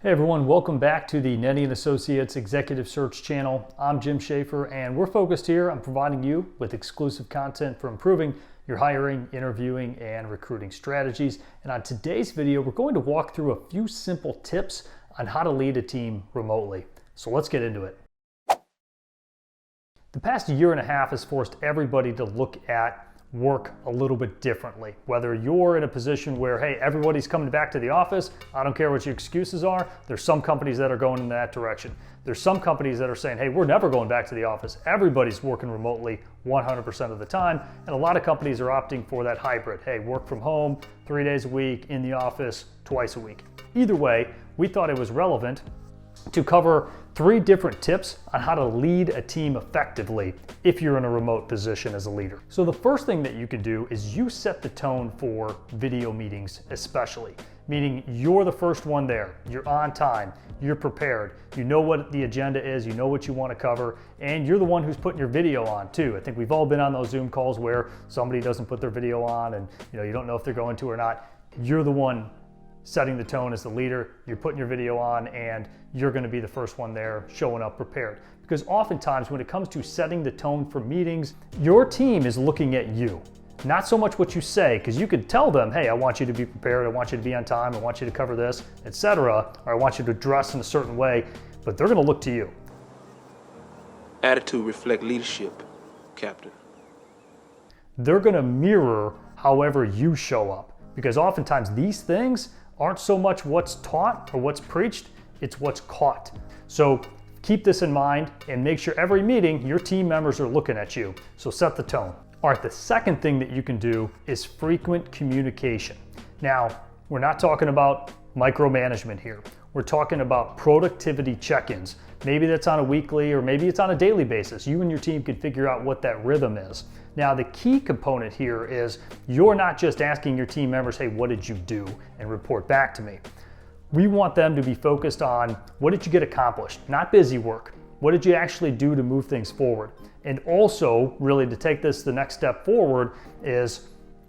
Hey everyone, welcome back to the Nenni and Associates Executive Search channel. I'm Jim Schaefer and we're focused here on providing you with exclusive content for improving your hiring, interviewing, and recruiting strategies. And on today's video, we're going to walk through a few simple tips on how to lead a team remotely. So let's get into it. The past year and a half has forced everybody to look at work a little bit differently. Whether you're in a position where, hey, everybody's coming back to the office, I don't care what your excuses are, there's some companies that are going in that direction. There's some companies that are saying, hey, we're never going back to the office. Everybody's working remotely 100% of the time. And a lot of companies are opting for that hybrid. Hey, work from home 3 days a week, in the office twice a week. Either way, we thought it was relevant to cover 3 different tips on how to lead a team effectively if you're in a remote position as a leader. So the first thing that you can do is you set the tone for video meetings especially, meaning you're the first one there, you're on time, you're prepared, you know what the agenda is, you know what you want to cover, and you're the one who's putting your video on too. I think we've all been on those Zoom calls where somebody doesn't put their video on and you don't know if they're going to or not. You're the one setting the tone as the leader, you're putting your video on, and you're going to be the first one there showing up prepared. Because oftentimes when it comes to setting the tone for meetings, your team is looking at you. Not so much what you say, because you could tell them, hey, I want you to be prepared, I want you to be on time, I want you to cover this, etc., or I want you to dress in a certain way, but they're going to look to you. Attitude reflect leadership, Captain. They're going to mirror however you show up, because oftentimes these things aren't so much what's taught or what's preached, it's what's caught. So keep this in mind and make sure every meeting your team members are looking at you. So set the tone. All right, the second thing that you can do is frequent communication. Now, we're not talking about micromanagement here. We're talking about productivity check-ins. Maybe that's on a weekly or maybe it's on a daily basis. You and your team can figure out what that rhythm is. Now, the key component here is you're not just asking your team members, hey, what did you do? And report back to me. We want them to be focused on what did you get accomplished, not busy work. What did you actually do to move things forward? And also, really to take this the next step forward is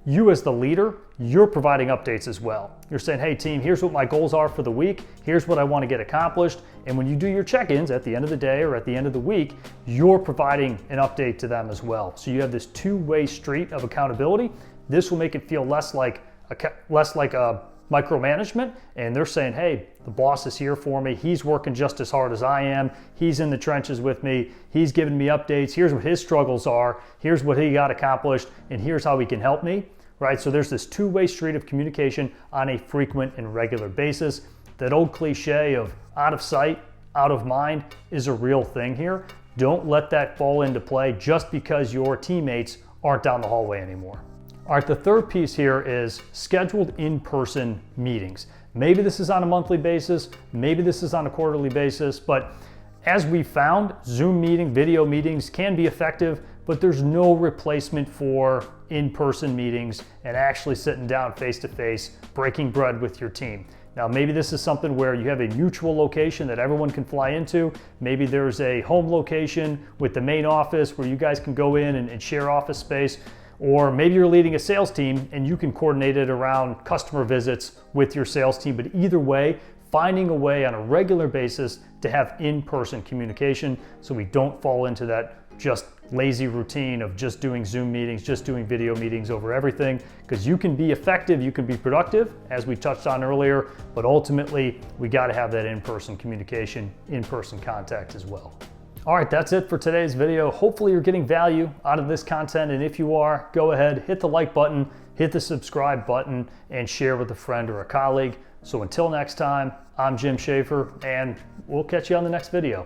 you as the leader, you're providing updates as well. You're saying, hey team, here's what my goals are for the week. Here's what I want to get accomplished. And when you do your check-ins at the end of the day or at the end of the week, you're providing an update to them as well. So you have this two-way street of accountability. This will make it feel less like a micromanagement. And they're saying, hey, the boss is here for me. He's working just as hard as I am. He's in the trenches with me. He's giving me updates. Here's what his struggles are. Here's what he got accomplished. And here's how he can help me. Right? So there's this two-way street of communication on a frequent and regular basis. That old cliche of out of sight, out of mind is a real thing here. Don't let that fall into play just because your teammates aren't down the hallway anymore. All right, the third piece here is scheduled in-person meetings. Maybe this is on a monthly basis, maybe this is on a quarterly basis, but as we found, Zoom meeting, video meetings can be effective, but there's no replacement for in-person meetings and actually sitting down face-to-face, breaking bread with your team. Now, maybe this is something where you have a mutual location that everyone can fly into. Maybe there's a home location with the main office where you guys can go in and share office space. Or maybe you're leading a sales team and you can coordinate it around customer visits with your sales team. But either way, finding a way on a regular basis to have in-person communication so we don't fall into that just lazy routine of just doing Zoom meetings, just doing video meetings over everything, because you can be effective, you can be productive, as we touched on earlier, but ultimately we got to have that in-person communication, in-person contact as well. All right, that's it for today's video. Hopefully you're getting value out of this content, and if you are, go ahead, hit the like button, hit the subscribe button, and share with a friend or a colleague. So until next time, I'm Jim Schaefer, and we'll catch you on the next video.